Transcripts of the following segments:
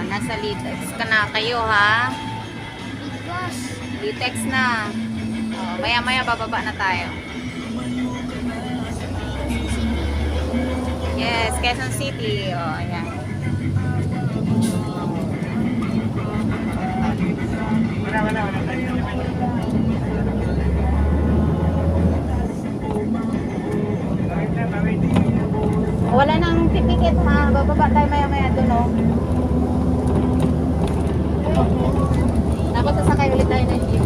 nasa Litex ka na kayo ha. Litex na. Maya-maya bababa na tayo. Yes, Quezon City. Ayan. Wala nang ticket ha. Bababa tayo maya-maya doon, no? Dapat sasakay ulit tayo ng jeep.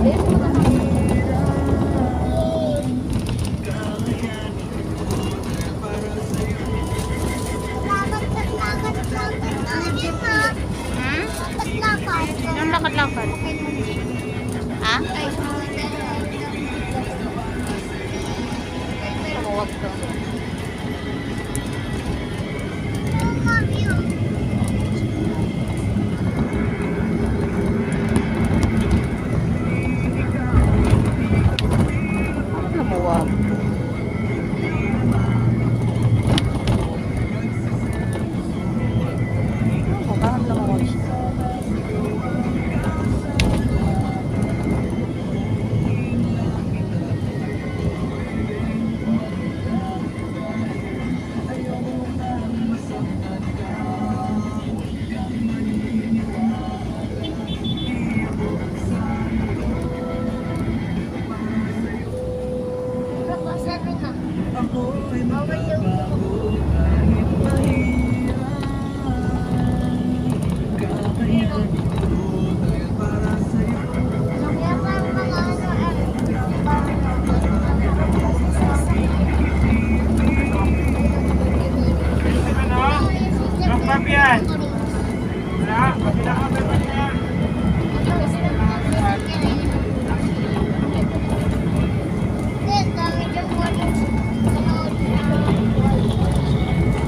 Yung lakad-lakad. Ha? Huwag to. Lumuwag. Bakit lumuwag siya?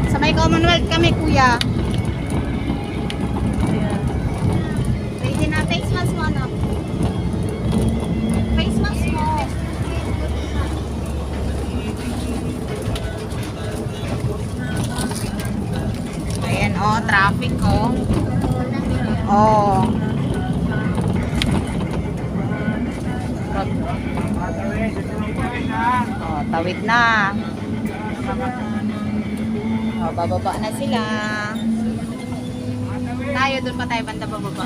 Sa may Commonwealth kami, kuya. Ready na, face mask mo, anak. Face mask mo. Ayan, oh, traffic, oh. Oh. Oh, tawid na. Oh, bababa na sila. Tayo, doon pa tayo banda bababa.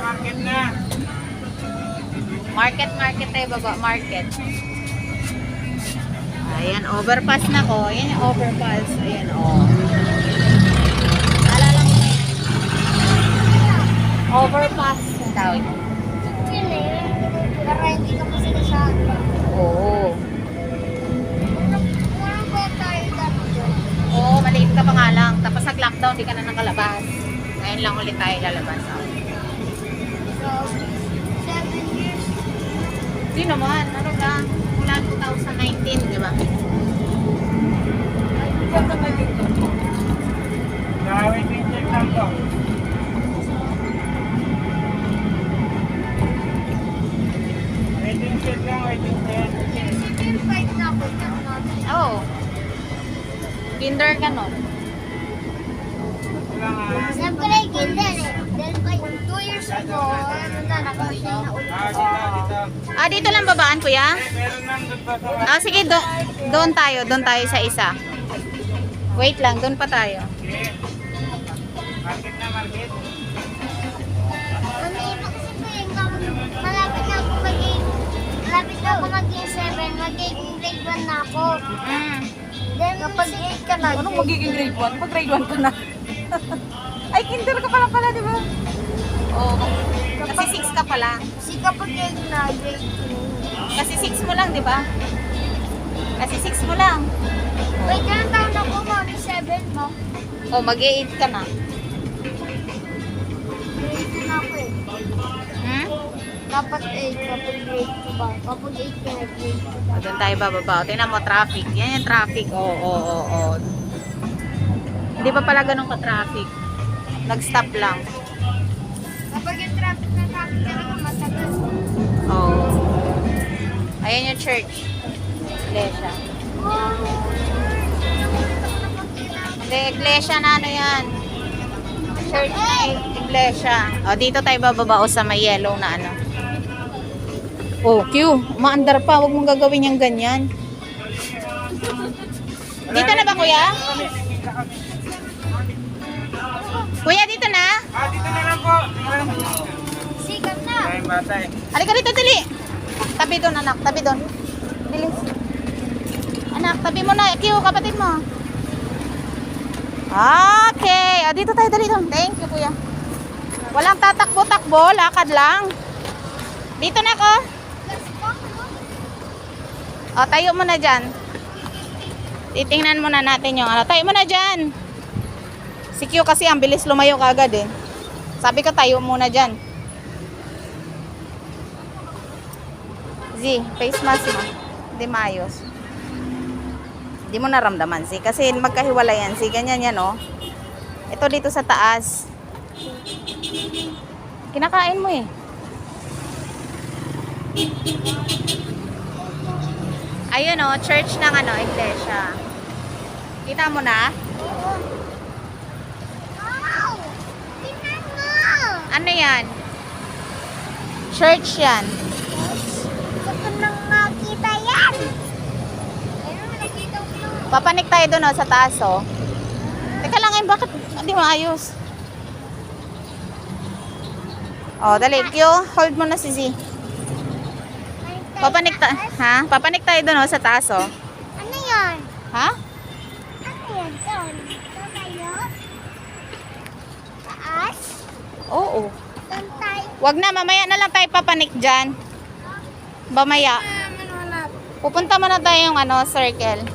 Market na. Market tayo baba, market. Ayan, overpass na ko. Ayan yung overpass. Ayan, oh. Alala mo na yan. Overpass. Ang tawag. Pero hindi ka pa sinasabi. Oo. Walang ba tayo dati dyan? Oo, maliit ka pa nga lang. Tapos nag-lockdown, di ka na nakalabas. Ngayon lang ulit tayo lalabas. Oh. So, 7 years. Di naman, ano ka? Mula 2019, di ba? Waiting check lang to. Waiting check lang, waiting check. Certified na ako dyan natin. Oo. Kinder ka nun. Wala nga. Siyempre, kinder eh. Dahil pa 2 years ago, ano na, nakapasya na ulit. Dito. Ah, dito lang babaan, kuya? Meron lang doon pa sa Ah, sige, doon tayo sa isa. Wait lang, doon pa tayo. market na, market. Ano yun kasi po yung malapit na ako maging 7, magiging grade 1 na ako. Then, kapag 8 ka na, Anong magiging grade 1? Pag grade 1 ka na. Ay, kinder ka pala, di ba? Oo. Kasi 6 ka pala. kasi kapag 8 na, grade 2. Kasi 6 mo lang, di ba? Kasi 6 mo lang. Wait, ilang taon na po mo? 7 mo? O, mag-8 ka na. Grade 2 na ako eh. Hmm? Dapat 8 kapag grade 2 ba? Kapag 8 ka na grade 2 ba? O, doon tayo bababa. O, tingnan mo, traffic. Yan yung traffic. Oo. Hindi pa pala ganun ka-traffic. Nag-stop lang. Kapag yung traffic na traffic talaga matagal. Oo. Ayan yung church. Iglesia. Hindi, iglesia na ano yan. Church na iglesia. O, dito tayo bababa o sa may yellow na ano. Oh, Q. Umaandar pa. Huwag mong gagawin yung ganyan. Dito na ba, kuya? Kuya, dito na? Dito na lang po. Sikat na. Kayong bata eh. Halika dito, dali. Tabi doon, anak. Tabi doon. Bilis. Anak, tabi mo na. Q, kapatid mo. Okay. O, dito tayo, dali doon. Thank you, kuya. Walang tatakbo-takbo. Lakad lang. Dito na ko. O, tayo mo na dyan. Titingnan muna natin yung ano. Tayo mo na dyan. Si Q kasi ang bilis lumayo kagad eh. Sabi ko tayo muna dyan. Z, face mask mo. Hindi maayos. Hindi mo naramdaman si. Kasi magkahiwalay yan si. Ganyan yan oh. Ito dito sa taas. Kinakain mo eh. Ayun oh, church ng ano, iglesia. Kita mo na? Wow! Tingnan mo! Ano yan? Church yan. Gusto ko nang makita yan. Ayun, nakita ko yung... Papanik tayo doon oh, sa taas oh. Teka lang eh, bakit hindi maayos? Oh, dali. Q, hold mo na si Z. Papanik tayo. Ha? Papanik tayo doon oh, sa taas oh. Ano yan? Ha? Ano yan? Doon? Doon tayo? Taas? Oo. Doon tayo? Wag na, mamaya na lang tayo papanik dyan. Mamaya. Pupunta muna tayo yung ano, circle.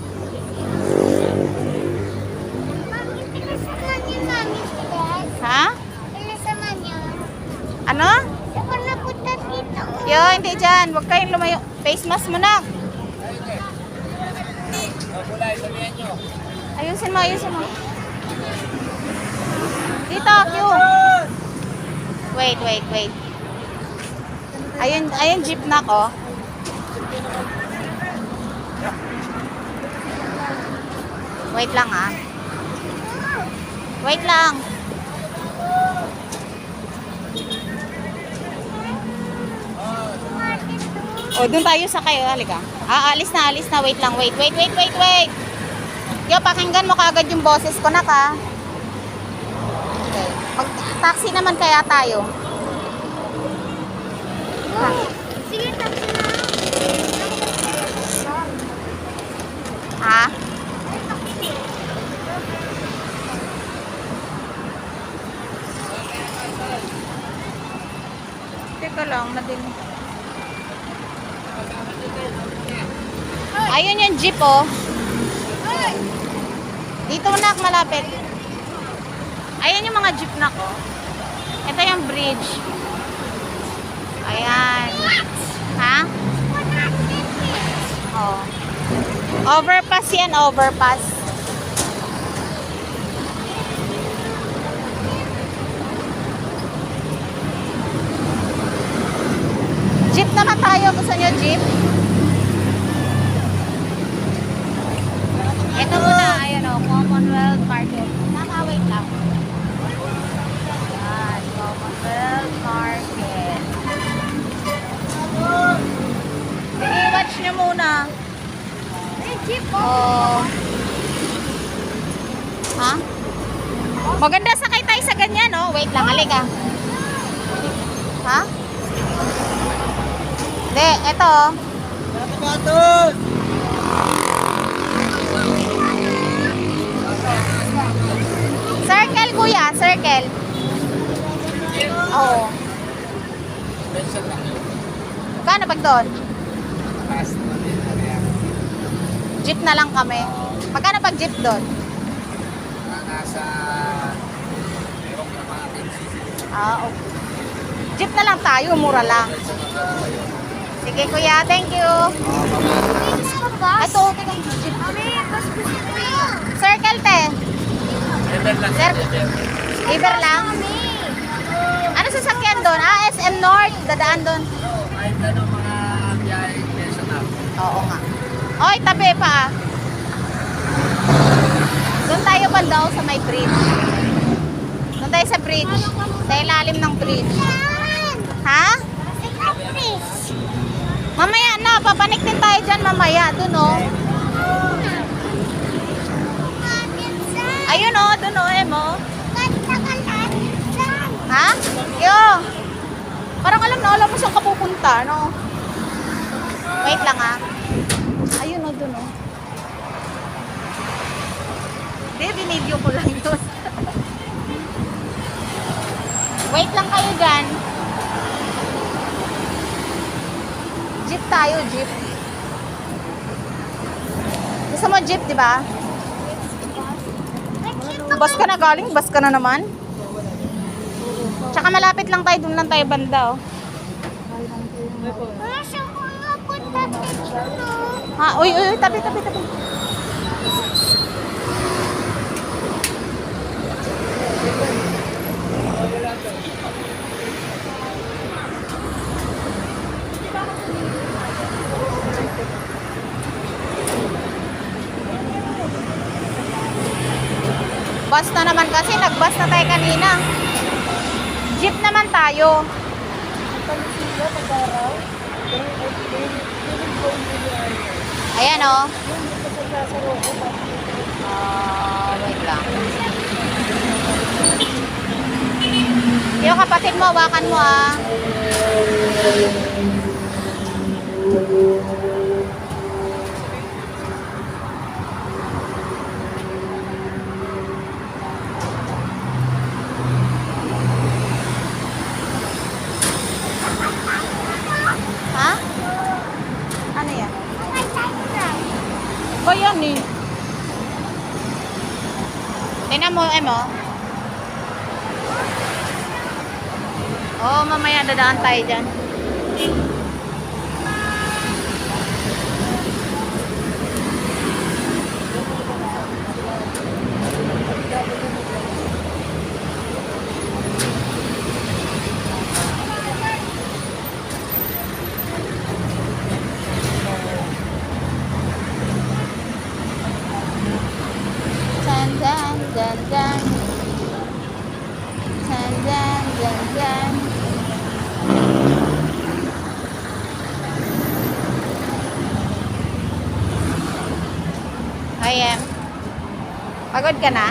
Mami, pinasaman yun, Mami. Yes. Ha? Pinasaman yun. Ano? Saka napunta dito. Yo, hindi dyan. Huwag kayong lumayo. Face mask mo na. Ayusin mo, ayusin mo. Dito, Q. Wait, wait, wait. Ayun jeep na ko. Wait lang ah. Wait lang. O, dun tayo sa kayo. Halika. Alis na, alis na. Wait lang, wait, wait, wait, wait, wait. Yo, pakinggan mo kagad yung boses ko na ka. Okay. Mag-taxi naman kaya tayo. Ha? Sige, taxi na. Ha? Teka lang, madilim. Ayun yung jeep oh. Dito na malapit. Ayan yung mga jeep na ko. Ito yung bridge. Ayan. Ha? Oh. Overpass yan, overpass. Jeep naman tayo. Gusto nyo jeep? Ito muna, ayun o, Commonwealth Market. Nakawait lang. Yan, Commonwealth Market. Sige, watch nyo muna. Oh. Ha? Maganda sakay tayo sa ganyan, no? Wait lang, halika. Ha? Hindi, ito. Circle, kuya. Circle. Oo. Kano pag doon? Jeep na lang kami. Magkano pag jeep doon? Nasa... Okay. Jeep na lang tayo. Mura lang. Sige, kuya. Thank you. Ito, okay lang. Jeep. Circle, te. Liver lang. Ano sasakyan doon? SM North. Dadaan doon. Kahit ano mga biyahe sa Oo nga. Oy, tabi pa. Doon tayo banda sa may bridge. Doon tayo sa bridge. Sa ilalim ng bridge. Ha? Mamaya na, papanik din tayo dyan mamaya. Doon oh. Ayun oh, doon oh, Emo. Ha? Yo. Parang alam mo saan ka pupunta, no? Wait lang ah. Ayun oh, doon oh. Hindi, binidyo ko lang yun. Wait lang kayo dyan. Jeep tayo, jeep. Gusto mo jeep, di ba? Bus ka na galing, bus ka na naman. Tsaka malapit lang tayo, doon lang tayo banda, oh. Ha, uy, tabi. Bus na naman kasi, nag-bus na tayo kanina. Jeep naman tayo. Ayan o. Wait lang. Yung kapatid mo, hawakan mo ah. Ha? Ano yan? Ba yan eh. Tingnan mo, Emo. Oh, mamaya dadaan tayo dyan. Dan. Ayan. Pagod ka na?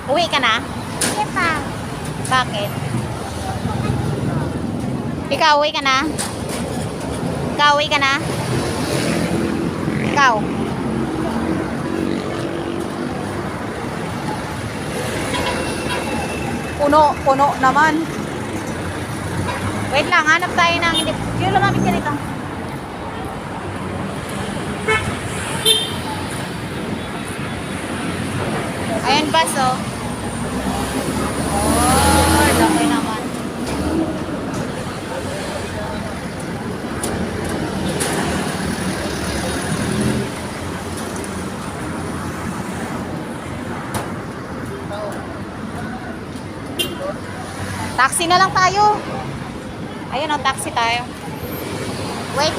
Uwi ka na? Bakit? Ikaw, uwi ka na? Ikaw, uwi ka na? Ikaw? Puno naman. Wait lang, hanap tayo ng hindi. Yung lumapit ka dito. Ayan, baso. Oh, laki naman. Taxi na lang tayo. Ayun o, taxi tayo. Wait.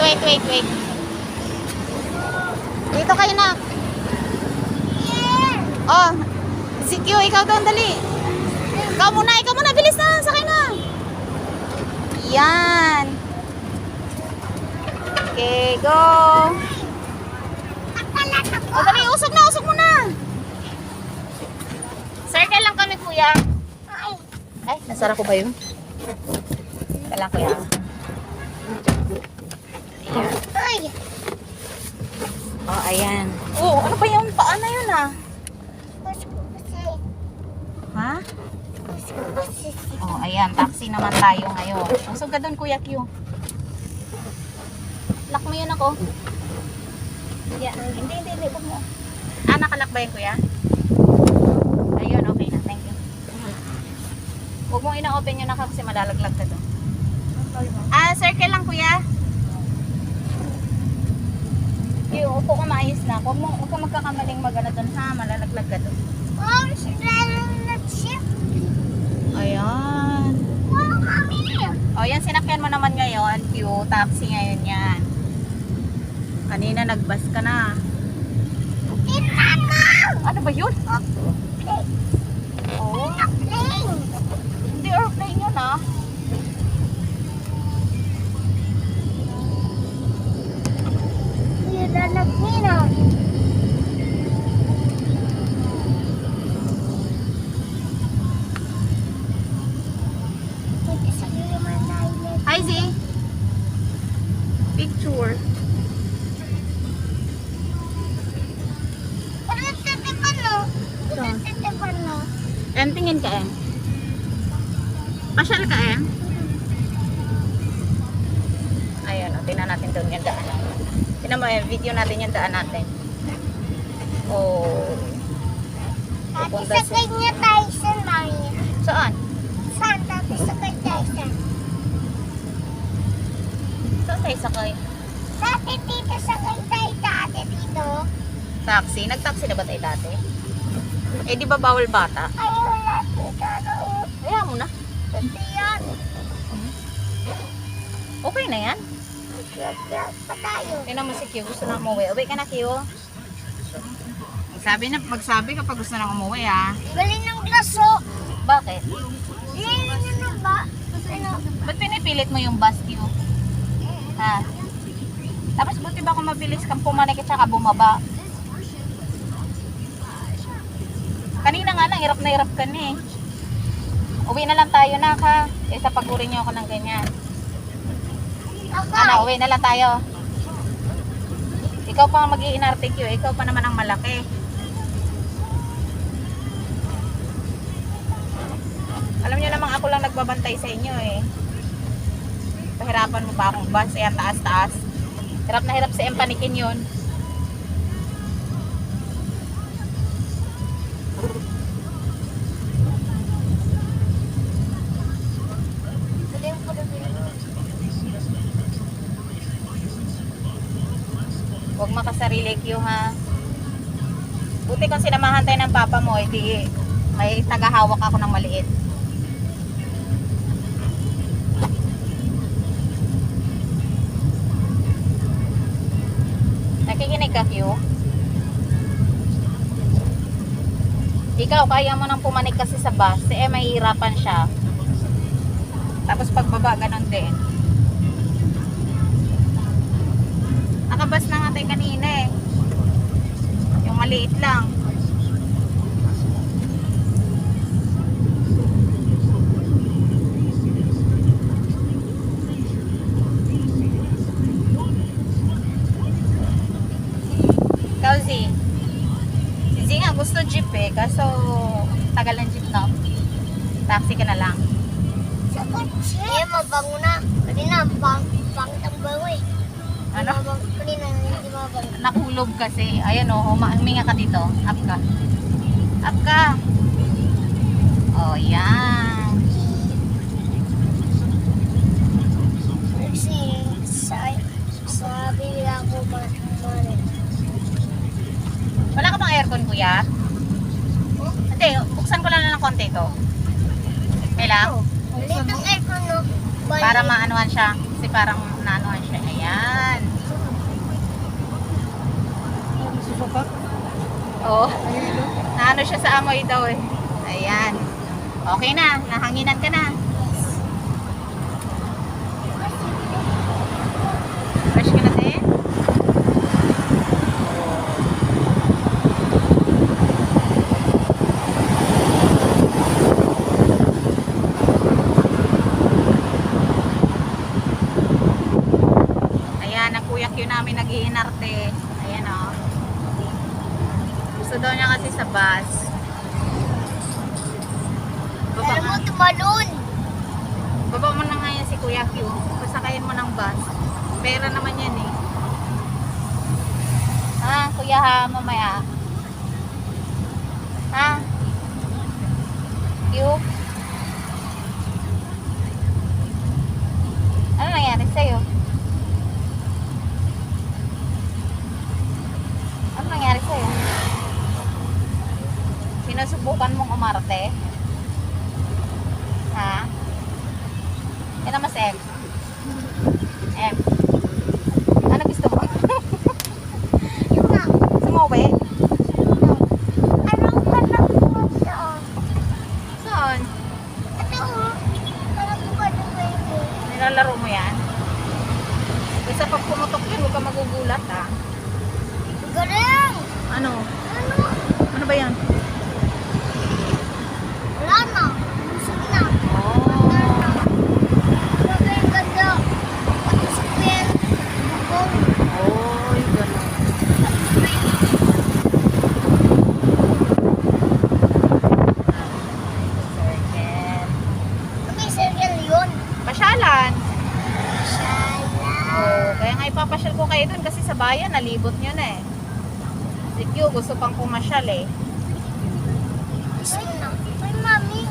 Dito kayo na. Oh, si Q, ikaw doon, dali. Ikaw muna, bilis na, sakay na. Yan. Okay, go. Oh, dali, usog mo na. Circle lang kami, kuya. Ay, nasara ko ba yun? Ito lang, kuya. Ayan. Oh, ayan. Oh, ano ba yung paan na yun, ah? Ha? Oh, ayan. Taxi naman tayo ngayon. Usog ka doon, Kuya Q. Lock mo yun ako. Yeah. Hindi. Huwag mo. Ah, nakalak ba yun, Kuya? Ayun, okay na. Thank you. Huwag mo ina-open yun kasi malalaglag ka doon. Ah, circle lang, Kuya. Yung upo ko maayos na. Huwag ka magkakamaling magana doon, ha? Malalaglag ka doon. Oh, siya. Ayan. Oh, kami. O, yan, sinakyan mo naman ngayon. Q, taxi ngayon yan. Kanina nagbas ka na. Tita ko! Ano ba yun? Airplane. Oh, Airplane. hindi airplane yun ah. Nilalagyan na. Pwede sa naman na island. Hi Z. Picture. Ano titipan no? Ano titipan no? Em, tingin ka Em. Pasyal ka Em. Ayun o, tingnan natin doon yung daan. Tingnan mo Em, video natin yung daan natin. Oh. Dati Pupunta sa kanya Tyson, Mami. Saan? Saan? Dati sa kanya Tyson. Saan tayo sakay? Dati dito sa kanya Tyson. Dati dito. Taxi? Nag-taxi na ba tayo dati? Eh di ba bawal bata? Ay, wala dito. Ano? Kaya mo na. Dito yan. Okay na yan. Yan pa tayo. Tingnan mo si Q, gusto na umuwi. Uwi ka na Q. Magsabi kapag gusto na umuwi ah. Galing ng glaso. Bakit? Ano ba? Ano? Ba't pinipilit mo yung bus Q? Ha? Tapos buti ba kung mabilis kang pumanik at saka bumaba? Kanina nga lang, hirap na hirap ka na eh. Uwi na lang tayo na ka. Eh sa paguri niyo ako ng ganyan. Okay. Ano, uwi na lang tayo. Ikaw pa ang mag-iinarte Q, ikaw pa naman ang malaki. Alam niyo namang ako lang nagbabantay sa inyo eh. Pahirapan mo pa akong bus, eh taas-taas. Hirap na hirap si Empanikin yun. Galing ko na Huwag makasarili Q ha. Buti kung sinamahan tayo ng papa mo, hindi may tagahawak ako ng maliit. Nakikinig ka Q? Ikaw, kaya mo nang pumanik kasi sa bus, eh mahihirapan siya. Tapos pagbaba, ganon din. Nakabas na nga tayo kanina eh. Yung maliit lang. Ikaw Z. Si Z nga gusto jeep eh. Kaso tagal ng jeep na. Taxi ka na lang. sa kotse. Eh, mabango na. Kanina, pangit ang bawi. Ano? Kanina, hindi mabango. Nakulog kasi. Ayan o, huminga ka dito. Up ka. Up ka. Oh, yan. Kasi, sabi nila ako mani. Wala ka bang aircon, kuya? Hindi, buksan ko lang ng konti ito. Okay lang? Litong aircon, no? Para maanuhan siya. Kasi parang naanuhan siya. Ayan. Oo. Naano siya sa amoy daw eh. Ayan. Okay na. Nahanginan ka na. Fresh ka na din? Ayan, ang kuya Q namin nag-iinarte. Ayan o. Gusto daw niya kasi sa bus. Baba Alam mo, nga. tumalon. Baba mo na nga yan si Kuya Q. Pasakayin mo ng bus. Pera naman yan eh. Ha, Kuya ha, mamaya. Ha? Q? Ano nangyari sa'yo? Ano nangyari sa'yo? Sinusubukan mong umarte? Ha? Yan naman si M. M. Ano gusto mo? mo yan? Kasi pag pumutok yun, huwag ka magugulat ha. Galing! Ano? Ano? Ano ba yan? Wala na. Busog na. Oh. Grabe ang ganda. Tapos pen. Bukong. Oy, ganun. Circle. May circle yun. Pasyalan. Shala. Oh, kaya nga ipapasyal ko kayo dun kasi sa bayan, nalibot nyo na eh. Si Q, gusto pang pumasyal eh. Gusto na. Ay, mami.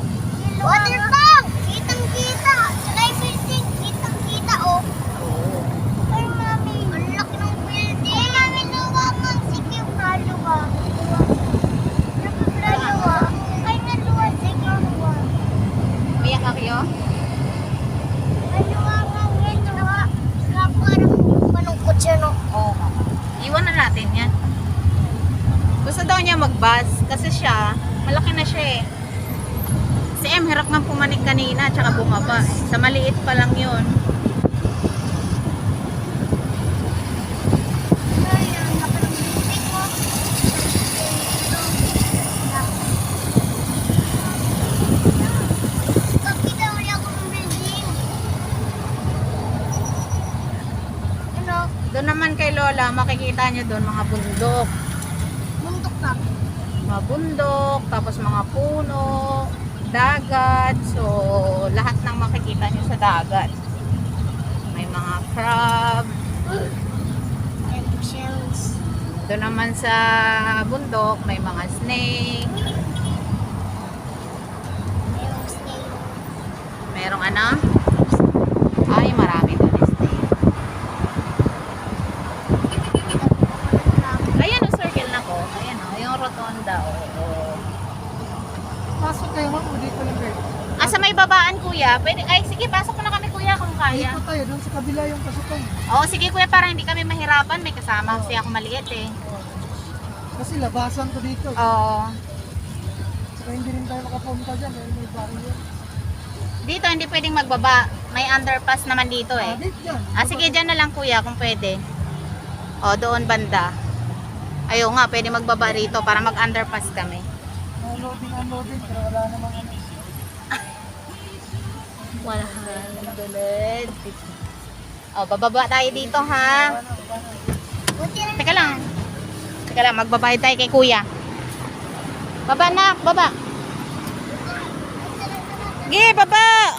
Water tank! Kitang-kita. Saka yung building. Kitang-kita, oh. Oo. Ay, mami. Ang laki ng building. Ay, mami, luwangan. Sige, kaluwa. Luwa. Ay, naluwa. Sige, luwa. Umiyak ka Q? Ay, luwangan. Yan, luwa. Saka parang panungkot siya, no? Oo. Iwan na natin yan. Gusto daw niya mag-bus kasi siya, malaki na siya eh. Si M, hirap nga pumanik kanina tsaka bumaba. Sa maliit pa lang yun. Ay, ang laki ng building, oh. Kapita ulit ako ng building. Ano? Doon naman kay Lola, makikita niyo doon mga bundok. Bundok na. Mga bundok, tapos mga puno, dagat. So, lahat ng makikita niyo sa dagat. May mga crab. And shells. Doon naman sa bundok, may mga snake. Mayroong snake. Merong ano? Ay, marami doon snake. Ayan o, circle na ko. Ayan o, yung rotonda o. Pasok kayo ma'am, dito lang kayo. Ah, sa may babaan kuya. Pwede, ay, sige, pasok mo na kami kuya kung kaya. Dito tayo, doon sa kabila yung pasukan. Oo, sige kuya, para hindi kami mahirapan. May kasama kasi ako maliit eh. Kasi labasan ko dito. Oo. Saka hindi rin tayo makapunta dyan, may barrier. Dito, hindi pwedeng magbaba. May underpass naman dito eh. Dito dyan. Ah, sige, dyan na lang kuya kung pwede. O, doon banda. Ayaw nga, pwede magbaba rito para mag-underpass kami. Unloading, pero wala namang ano. 100. O, bababa tayo dito ha. Buti lang. Teka lang. Teka lang, magbabayad tayo kay kuya. Baba na, baba. Gi, baba.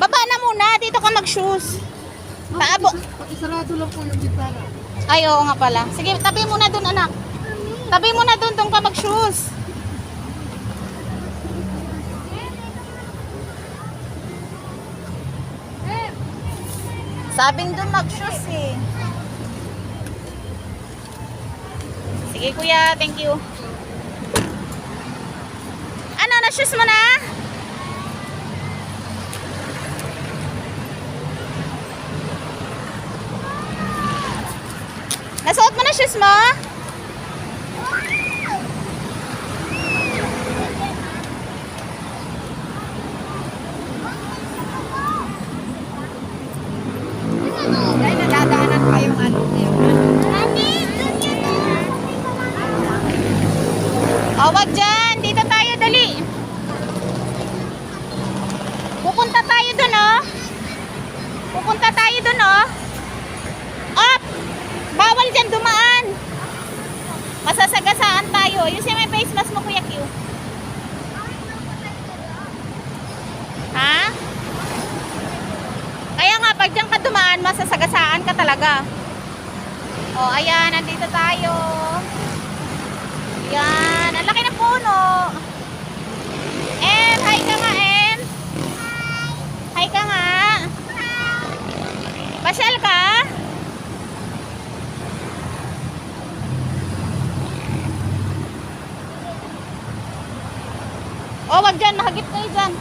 Baba na muna, dito ka mag-shoes. Paabo. Pakisarado lang po yung bintana. Ay, oo nga pala. Sige, tabi muna dun, anak. Tabi muna dun, doon ka mag-shoes. Sabing dun mag-shoes eh. Sige kuya, thank you. Ano, na-shoes mo na? Nasuot mo na shoes mo? Ay, nadadaanan pa yung ano. O, wag dyan. Dito tayo, dali. Pupunta tayo dun, oh. Pupunta tayo dun, oh. Up! Bawal dyan dumaan. Masasagasaan tayo. Yung si may face mask mo, Kuya Q. Ha? Kaya nga, pag dyan ka dumaan, masasagasaan ka talaga. O, ayan, nandito tayo. Ayan, ang laki ng puno. Em, hi ka nga, Em. Hi ka nga. Pasyal ka? O, wag dyan, mahagip kayo dyan.